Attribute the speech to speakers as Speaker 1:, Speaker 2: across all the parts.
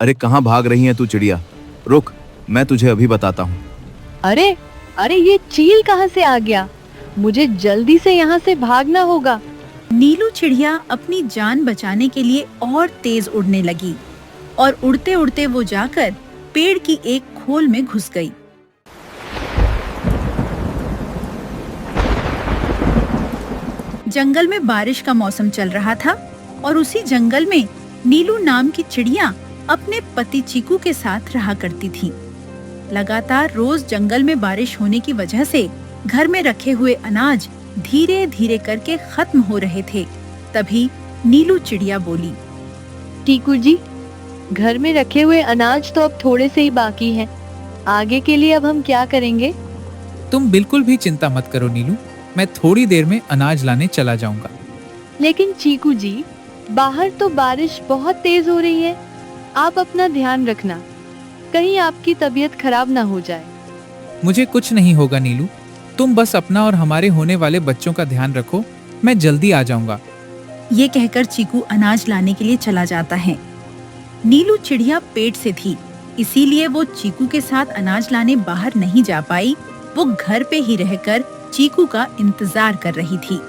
Speaker 1: अरे कहाँ भाग रही है तू चिड़िया? रुक, मैं तुझे अभी बताता हूँ।
Speaker 2: अरे अरे ये चील कहाँ से आ गया? मुझे जल्दी से यहाँ से भागना होगा।
Speaker 3: नीलू चिड़िया अपनी जान बचाने के लिए और तेज उड़ने लगी और उड़ते उड़ते वो जाकर पेड़ की एक खोल में घुस गई। जंगल में बारिश का मौसम चल रहा था और उसी जंगल में नीलू नाम की चिड़िया अपने पति चीकू के साथ रहा करती थी। लगातार रोज जंगल में बारिश होने की वजह से घर में रखे हुए अनाज धीरे धीरे करके खत्म हो रहे थे। तभी नीलू चिड़िया बोली,
Speaker 2: टीकू जी, घर में रखे हुए अनाज तो अब थोड़े से ही बाकी हैं। आगे के लिए अब हम क्या करेंगे?
Speaker 4: तुम बिल्कुल भी चिंता मत करो नीलू, मैं थोड़ी देर में अनाज लाने चला जाऊंगा।
Speaker 2: लेकिन चीकू जी, बाहर तो बारिश बहुत तेज हो रही है। आप अपना ध्यान रखना, कहीं आपकी तबीयत खराब ना हो जाए।
Speaker 4: मुझे कुछ नहीं होगा नीलू, तुम बस अपना और हमारे होने वाले बच्चों का ध्यान रखो, मैं जल्दी आ जाऊंगा।
Speaker 3: ये कहकर चीकू अनाज लाने के लिए चला जाता है। नीलू चिड़िया पेट से थी, इसीलिए वो चीकू के साथ अनाज लाने बाहर नहीं जा पाई। वो घर पे ही रहकर चीकू का इंतजार कर रही थी।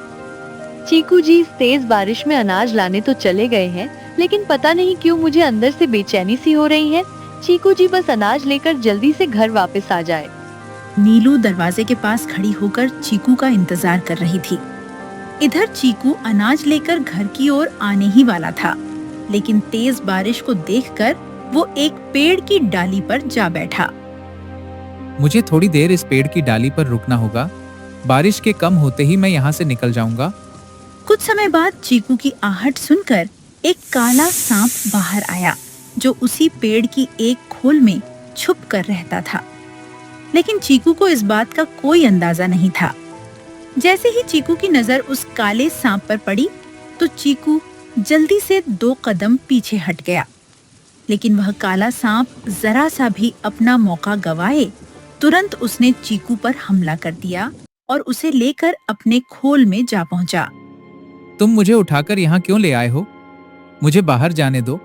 Speaker 2: चीकू जी इस तेज बारिश में अनाज लाने तो चले गए हैं, लेकिन पता नहीं क्यों मुझे अंदर से बेचैनी सी हो रही है। चीकू जी बस अनाज लेकर जल्दी से घर वापस आ जाए।
Speaker 3: नीलू दरवाजे के पास खड़ी होकर चीकू का इंतजार कर रही थी। इधर चीकू अनाज लेकर घर की ओर आने ही वाला था, लेकिन तेज बारिश को देखकर वो एक पेड़ की डाली पर जा बैठा।
Speaker 4: मुझे थोड़ी देर इस पेड़ की डाली पर रुकना होगा, बारिश के कम होते ही मैं यहाँ से निकल जाऊंगा।
Speaker 3: कुछ समय बाद चीकू की आहट सुनकर एक काला सांप बाहर आया, जो उसी पेड़ की एक खोल में छुप कर रहता था। लेकिन चीकू को इस बात का कोई अंदाजा नहीं था। जैसे ही चीकू की नजर उस काले सांप पर पड़ी, तो चीकू जल्दी से 2 कदम पीछे हट गया। लेकिन वह काला सांप जरा सा भी अपना मौका गवाए तुरंत उसने चीकू पर हमला कर दिया और उसे लेकर अपने खोल में जा पहुंचा।
Speaker 4: तुम मुझे उठाकर यहाँ क्यों ले आए हो? मुझे बाहर जाने दो।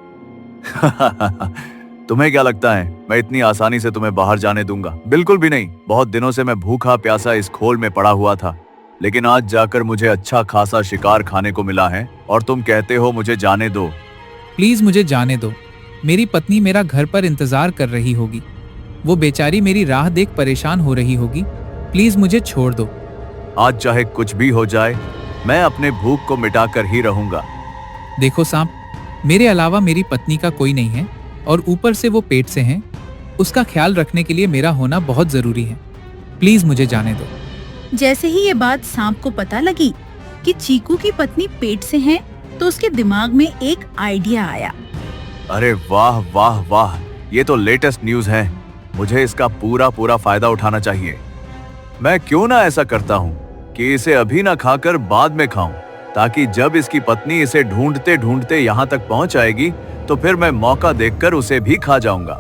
Speaker 1: तुम्हें क्या लगता है मैं इतनी आसानी से तुम्हें बाहर जाने दूंगा? बिल्कुल भी नहीं। बहुत दिनों से मैं भूखा प्यासा इस खोल में पड़ा हुआ था, लेकिन आज जाकर मुझे अच्छा खासा शिकार खाने को मिला है और तुम कहते हो मुझे जाने दो।
Speaker 4: प्लीज मुझे जाने दो, मेरी पत्नी मेरा घर पर इंतजार कर रही होगी। वो बेचारी मेरी राह देख परेशान हो रही होगी। प्लीज मुझे छोड़ दो।
Speaker 1: आज चाहे कुछ भी हो जाए, मैं अपने भूख को मिटाकर ही रहूंगा।
Speaker 4: देखो सांप, मेरे अलावा मेरी पत्नी का कोई नहीं है और ऊपर से वो पेट से हैं। उसका ख्याल रखने के लिए मेरा होना बहुत जरूरी है। प्लीज मुझे जाने दो।
Speaker 3: जैसे ही ये बात सांप को पता लगी कि चीकू की पत्नी पेट से है, तो उसके दिमाग में एक आइडिया आया।
Speaker 1: अरे वाह वाह वाह, ये तो लेटेस्ट न्यूज़ है। मुझे इसका पूरा पूरा फायदा उठाना चाहिए। मैं क्यों ना ऐसा करता हूँ कि इसे अभी ना खाकर बाद में खाऊं, ताकि जब इसकी पत्नी इसे ढूंढते ढूंढते यहाँ तक पहुंच आएगी तो फिर मैं मौका देखकर उसे भी खा जाऊंगा।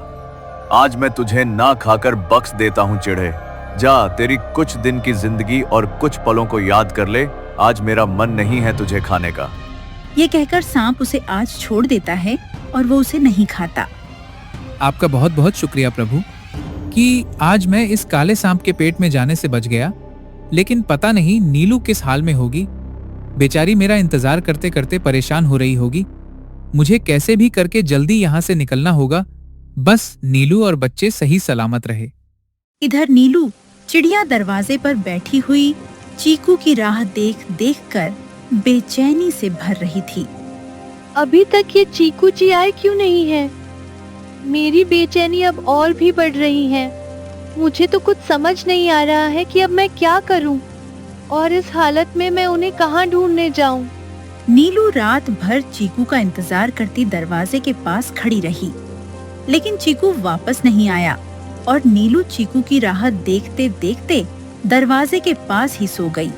Speaker 1: आज मैं तुझे ना खाकर बख्श देता हूँ चिढ़े। जा, तेरी कुछ दिन की जिंदगी और कुछ पलों को याद कर ले। आज मेरा मन नहीं है तुझे खाने का।
Speaker 3: ये कहकर सांप उसे आज छोड़ देता है और वो उसे नहीं खाता।
Speaker 4: आपका बहुत बहुत शुक्रिया प्रभु कि आज मैं इस काले सांप के पेट में जाने से बच गया। लेकिन पता नहीं नीलू किस हाल में होगी। बेचारी मेरा इंतजार करते करते परेशान हो रही होगी। मुझे कैसे भी करके जल्दी यहाँ से निकलना होगा, बस नीलू और बच्चे सही सलामत रहे।
Speaker 3: इधर नीलू चिड़िया दरवाजे पर बैठी हुई चीकू की राह देख देख कर बेचैनी से भर रही थी।
Speaker 2: अभी तक ये चीकू जी आए क्यों नहीं है? मेरी बेचैनी अब और भी बढ़ रही है। मुझे तो कुछ समझ नहीं आ रहा है कि अब मैं क्या करूं और इस हालत में मैं उन्हें कहां ढूंढने जाऊं।
Speaker 3: नीलू रात भर चीकू का इंतजार करती दरवाजे के पास खड़ी रही, लेकिन चीकू वापस नहीं आया और नीलू चीकू की राह देखते देखते दरवाजे के पास ही सो गई।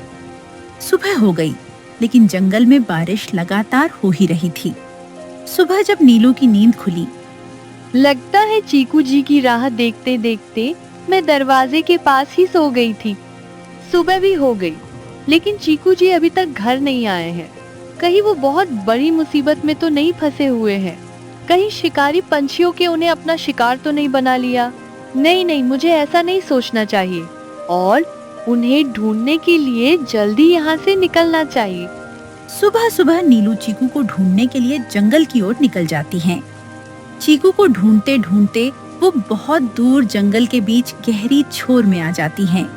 Speaker 3: सुबह हो गई, लेकिन जंगल में बारिश लगातार हो ही रही थी। सुबह जब नीलू की नींद खुली,
Speaker 2: लगता है चीकू जी की राह देखते देखते मैं दरवाजे के पास ही सो गई थी। सुबह भी हो गई, लेकिन चीकू जी अभी तक घर नहीं आए हैं। कहीं वो बहुत बड़ी मुसीबत में तो नहीं फंसे हुए हैं। कहीं शिकारी पंछियों के उन्हें अपना शिकार तो नहीं बना लिया। नहीं नहीं, मुझे ऐसा नहीं सोचना चाहिए और उन्हें ढूंढने के लिए जल्दी यहाँ से निकलना चाहिए।
Speaker 3: सुबह सुबह नीलू चीकू को ढूंढने के लिए जंगल की ओर निकल जाती हैं। चीकू को ढूंढते ढूंढते वो बहुत दूर जंगल के बीच गहरी छोर में आ जाती हैं।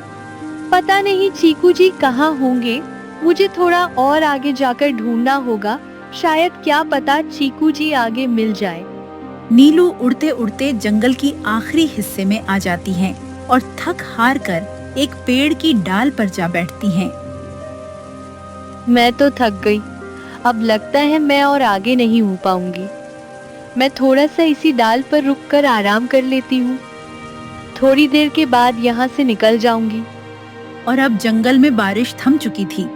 Speaker 2: पता नहीं चीकू जी कहाँ होंगे, मुझे थोड़ा और आगे जाकर ढूंढना होगा। शायद क्या पता चीकू जी आगे मिल जाए।
Speaker 3: नीलू उड़ते उड़ते जंगल की आखिरी हिस्से में आ जाती हैं और थक हार कर एक पेड़ की डाल पर जा बैठती हैं।
Speaker 2: मैं तो थक गई, अब लगता है मैं और आगे नहीं हो पाऊंगी। मैं थोड़ा सा इसी डाल पर रुककर आराम कर लेती हूँ। थोड़ी देर के बाद यहाँ से निकल जाऊंगी।
Speaker 3: और अब जंगल में बारिश थम चुकी थी।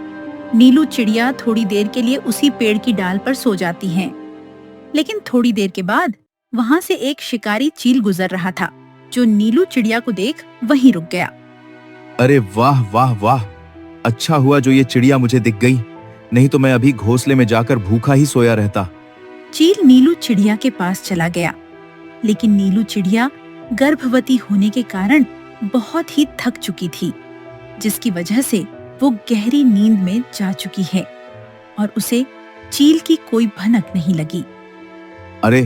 Speaker 3: नीलू चिड़िया थोड़ी देर के लिए उसी पेड़ की डाल पर सो जाती हैं। लेकिन थोड़ी देर के बाद वहाँ से एक शिकारी चील गुजर रहा था, जो नीलू चिड़िया को देख वहीं रुक गया।
Speaker 5: अरे वाह वाह वाह, अच्छा हुआ जो ये चिड़िया मुझे दिख गई, नहीं तो मैं अभी घोंसले में जाकर भूखा ही सोया रहता।
Speaker 3: चील नीलू चिड़िया के पास चला गया, लेकिन नीलू चिड़िया गर्भवती होने के कारण बहुत ही थक चुकी थी, जिसकी वजह से वो गहरी नींद में जा चुकी है और उसे चील की कोई भनक नहीं लगी।
Speaker 5: अरे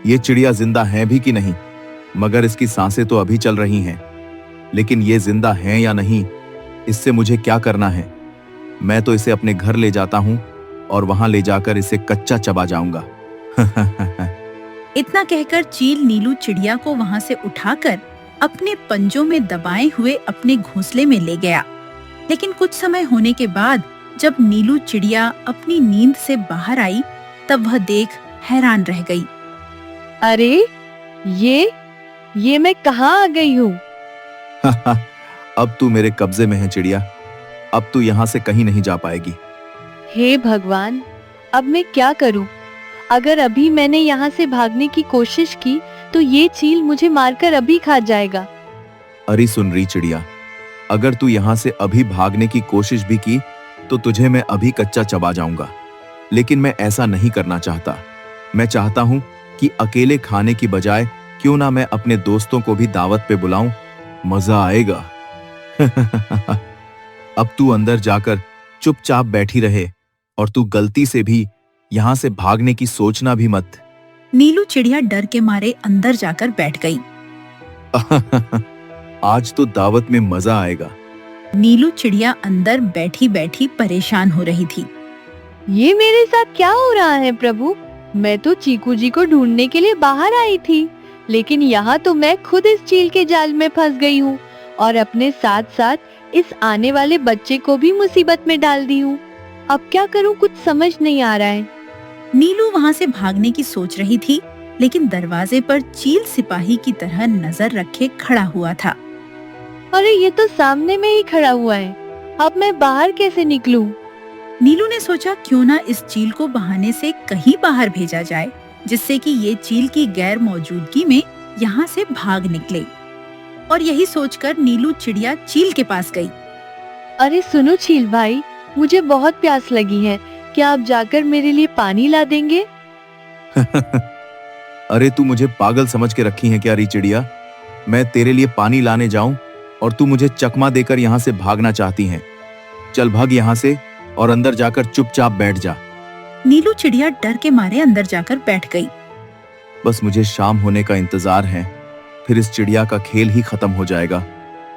Speaker 5: ये चिड़िया जिंदा है भी कि नहीं, मगर इसकी सांसें तो अभी चल रही हैं। लेकिन ये जिंदा है या नहीं, इससे मुझे क्या करना है। मैं तो इसे अपने घर ले जाता हूँ और वहां ले जाकर इसे कच्चा चबा जाऊंगा।
Speaker 3: इतना कहकर चील नीलू चिड़िया को वहां से उठाकर अपने पंजों में दबाए हुए अपने घोंसले में ले गया। लेकिन कुछ समय होने के बाद जब नीलू चिड़िया अपनी नींद से बाहर आई, तब वह देख हैरान रह गई।
Speaker 2: अरे ये मैं कहाँ आ गई हूँ?
Speaker 5: अब तू मेरे कब्जे में है चिड़िया, अब तू यहाँ से कहीं नहीं जा पाएगी।
Speaker 2: हे भगवान, अब मैं क्या करूँ? अगर अभी मैंने यहाँ से भागने की कोशिश की तो ये चील मुझे मारकर अभी खा जाएगा।
Speaker 5: अरे सुन रही चिड़िया, अगर तू यहाँ से अभी भागने की कोशिश भी की तो तुझे मैं अभी कच्चा चबा जाऊंगा। लेकिन मैं ऐसा नहीं करना चाहता। मैं चाहता हूँ कि अकेले खाने की बजाय क्यों ना मैं अपने दोस्तों को भी दावत पे बुलाऊं, मजा आएगा। अब तू अंदर जाकर चुपचाप बैठी रहे और तू गलती से भी यहाँ से भागने की सोचना भी मत।
Speaker 3: नीलू चिड़िया डर के मारे अंदर जाकर बैठ गई।
Speaker 5: आज तो दावत में मजा आएगा।
Speaker 3: नीलू चिड़िया अंदर बैठी बैठी परेशान हो रही थी।
Speaker 2: ये मेरे साथ क्या हो रहा है प्रभु? मैं तो चीकू जी को ढूंढने के लिए बाहर आई थी, लेकिन यहाँ तो मैं खुद इस चील के जाल में फंस गई हूँ और अपने साथ साथ इस आने वाले बच्चे को भी मुसीबत में डाल दी हूँ। अब क्या करूँ, कुछ समझ नहीं आ रहा है।
Speaker 3: नीलू वहाँ से भागने की सोच रही थी, लेकिन दरवाजे पर चील सिपाही की तरह नजर रखे खड़ा हुआ था।
Speaker 2: अरे ये तो सामने में ही खड़ा हुआ है, अब मैं बाहर कैसे निकलूं?
Speaker 3: नीलू ने सोचा क्यों ना इस चील को बहाने से कहीं बाहर भेजा जाए, जिससे कि ये चील की गैर मौजूदगी में यहाँ से भाग निकले। और यही सोचकर नीलू चिड़िया चील के पास गई।
Speaker 2: अरे सुनो चील भाई, मुझे बहुत प्यास लगी है, क्या आप जाकर मेरे लिए पानी ला देंगे?
Speaker 5: अरे तू मुझे पागल समझ के रखी है क्या री चिड़िया? मैं तेरे लिए पानी लाने जाऊं और तू मुझे चकमा देकर यहाँ से भागना चाहती है? चल भाग यहाँ से और अंदर जाकर चुपचाप बैठ जा।
Speaker 3: नीलू चिड़िया डर के मारे अंदर जाकर बैठ गई।
Speaker 5: बस मुझे शाम होने का इंतजार है, फिर इस चिड़िया का खेल ही खत्म हो जाएगा।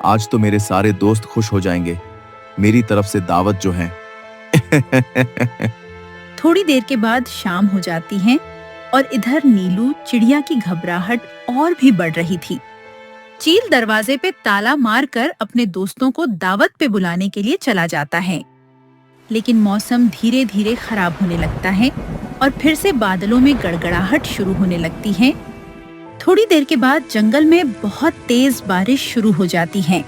Speaker 5: आज तो मेरे सारे दोस्त खुश हो जाएंगे, मेरी तरफ से दावत जो है।
Speaker 3: थोड़ी देर के बाद शाम हो जाती है और इधर नीलू चिड़िया की घबराहट और भी बढ़ रही थी। चील दरवाजे पे ताला मारकर अपने दोस्तों को दावत पे बुलाने के लिए चला जाता है, लेकिन मौसम धीरे धीरे खराब होने लगता है और फिर से बादलों में गड़गड़ाहट शुरू होने लगती है। थोड़ी देर के बाद जंगल में बहुत तेज बारिश शुरू हो जाती है।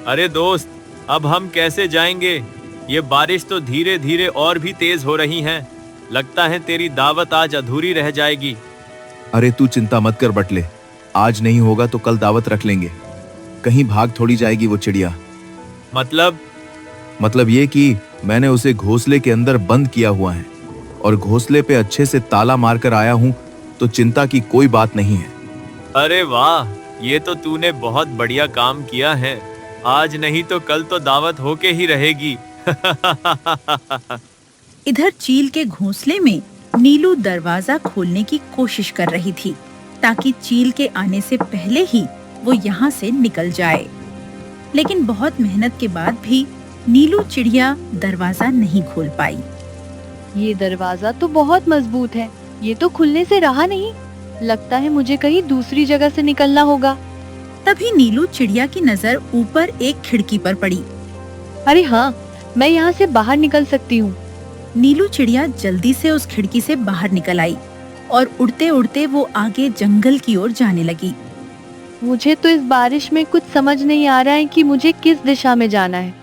Speaker 6: अरे दोस्त, अब हम कैसे जाएंगे? ये बारिश तो धीरे धीरे और भी तेज हो रही है। लगता है तेरी दावत आज अधूरी रह जाएगी।
Speaker 5: अरे तू चिंता मत कर बटले, आज नहीं होगा तो कल दावत रख लेंगे। कहीं भाग थोड़ी जाएगी वो चिड़िया।
Speaker 6: मतलब
Speaker 5: ये कि मैंने उसे घोंसले के अंदर बंद किया हुआ है और घोंसले पे अच्छे से ताला मारकर आया हूँ, तो चिंता की कोई बात नहीं है।
Speaker 6: अरे वाह, ये तो तूने बहुत बढ़िया काम किया है। आज नहीं तो कल तो दावत होके ही रहेगी।
Speaker 3: इधर चील के घोंसले में नीलू दरवाजा खोलने की कोशिश कर रही थी ताकि चील के आने से पहले ही वो यहाँ से निकल जाए। लेकिन बहुत मेहनत के बाद भी नीलू चिड़िया दरवाजा नहीं खोल पाई।
Speaker 2: ये दरवाजा तो बहुत मजबूत है, ये तो खुलने से रहा नहीं। लगता है मुझे कहीं दूसरी जगह से निकलना होगा।
Speaker 3: तभी नीलू चिड़िया की नजर ऊपर एक खिड़की पर पड़ी।
Speaker 2: अरे हाँ, मैं यहाँ से बाहर निकल सकती हूँ।
Speaker 3: नीलू चिड़िया जल्दी से उस खिड़की से बाहर निकल आई और उड़ते उड़ते वो आगे जंगल की ओर जाने लगी।
Speaker 2: मुझे तो इस बारिश में कुछ समझ नहीं आ रहा है कि मुझे किस दिशा में जाना है।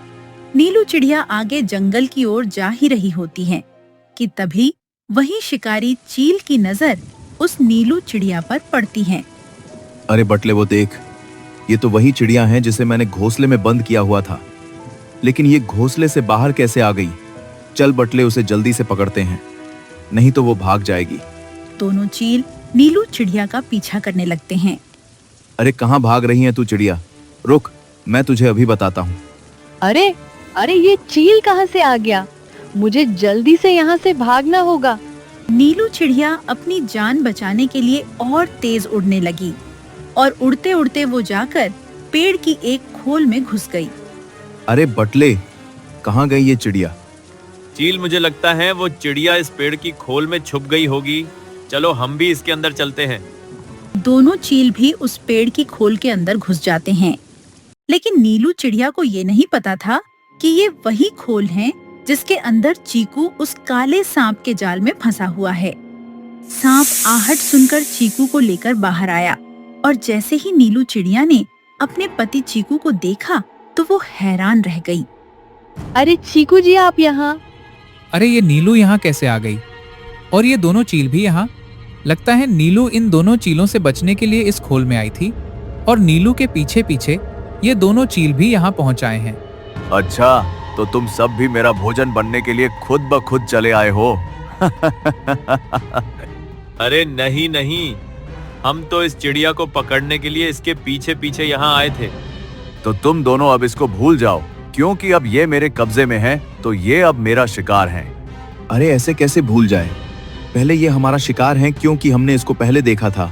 Speaker 3: नीलू चिड़िया आगे जंगल की ओर जा ही रही होती है कि तभी वही शिकारी चील की नजर उस नीलू चिड़िया पर पड़ती है।
Speaker 5: अरे बटले, वो देख, ये तो वही चिड़िया है जिसे मैंने घोंसले में बंद किया हुआ था। लेकिन ये घोंसले से बाहर कैसे आ गई? चल बटले, उसे जल्दी से पकड़ते हैं, नहीं तो वो भाग जाएगी।
Speaker 3: दोनों चील नीलू चिड़िया का पीछा करने लगते हैं।
Speaker 5: अरे कहाँ भाग रही है तू चिड़िया? रुक, मैं तुझे अभी बताता हूँ।
Speaker 2: अरे अरे, ये चील कहाँ से आ गया? मुझे जल्दी से यहाँ से भागना होगा।
Speaker 3: नीलू चिड़िया अपनी जान बचाने के लिए और तेज उड़ने लगी और उड़ते उड़ते वो जाकर पेड़ की एक खोल में घुस गई।
Speaker 5: अरे बटले, कहाँ गई ये चिड़िया?
Speaker 6: चील, मुझे लगता है वो चिड़िया इस पेड़ की खोल में छुप गई होगी। चलो हम भी इसके अंदर चलते हैं।
Speaker 3: दोनों चील भी उस पेड़ की खोल के अंदर घुस जाते हैं। लेकिन नीलू चिड़िया को ये नहीं पता था कि ये वही खोल है जिसके अंदर चीकू उस काले सांप के जाल में फंसा हुआ है। सांप आहट सुनकर चीकू को लेकर बाहर आया और जैसे ही नीलू चिड़िया ने अपने पति चीकू को देखा तो वो हैरान रह गई।
Speaker 2: अरे चीकू जी, आप यहाँ?
Speaker 4: अरे ये नीलू यहाँ कैसे आ गई? और ये दोनों चील भी यहाँ? लगता है नीलू इन दोनों चीलों से बचने के लिए इस खोल में आई थी और नीलू के पीछे पीछे ये दोनों चील भी यहाँ पहुँच आए हैं।
Speaker 1: अच्छा, तो तुम सब भी मेरा भोजन बनने के लिए खुद ब खुद चले आए हो?
Speaker 6: अरे नहीं नहीं, हम तो इस चिड़िया को पकड़ने के लिए इसके पीछे पीछे यहाँ आए थे।
Speaker 1: तो तुम दोनों अब इसको भूल जाओ, क्योंकि अब ये मेरे कब्जे में है, तो ये अब मेरा शिकार है।
Speaker 5: अरे ऐसे कैसे भूल जाए? पहले ये हमारा शिकार है क्योंकि हमने इसको पहले देखा था।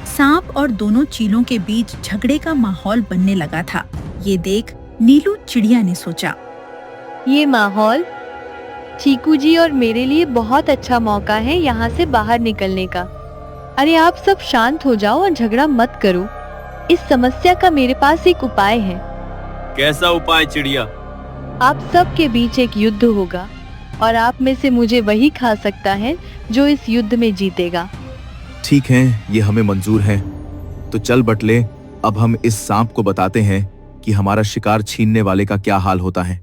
Speaker 3: सांप और दोनों चीलों के बीच झगड़े का माहौल बनने लगा था। ये देख नीलू चिड़िया ने सोचा,
Speaker 2: ये माहौल चीकू जी और मेरे लिए बहुत अच्छा मौका है यहाँ से बाहर निकलने का। अरे आप सब शांत हो जाओ और झगड़ा मत करो। इस समस्या का मेरे पास एक उपाय है।
Speaker 6: कैसा उपाय चिड़िया?
Speaker 2: आप सब के बीच एक युद्ध होगा और आप में से मुझे वही खा सकता है जो इस युद्ध में जीतेगा।
Speaker 5: ठीक है, ये हमें मंजूर है। तो चल बटले, अब हम इस सांप को बताते हैं कि हमारा शिकार छीनने वाले का क्या हाल होता है।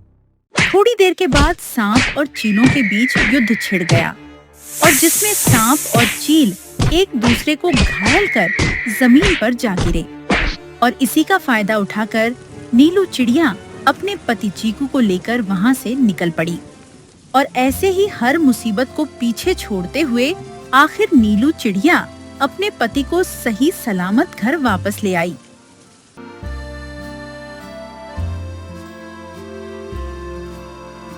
Speaker 3: थोड़ी देर के बाद सांप और चीलों के बीच युद्ध छिड़ गया और जिसमें सांप और चील एक दूसरे को घायल कर जमीन पर जा गिरे। और इसी का फायदा उठाकर नीलू चिड़िया अपने पति चीकू को लेकर वहाँ से निकल पड़ी और ऐसे ही हर मुसीबत को पीछे छोड़ते हुए आखिर नीलू चिड़िया अपने पति को सही सलामत घर वापस ले आई।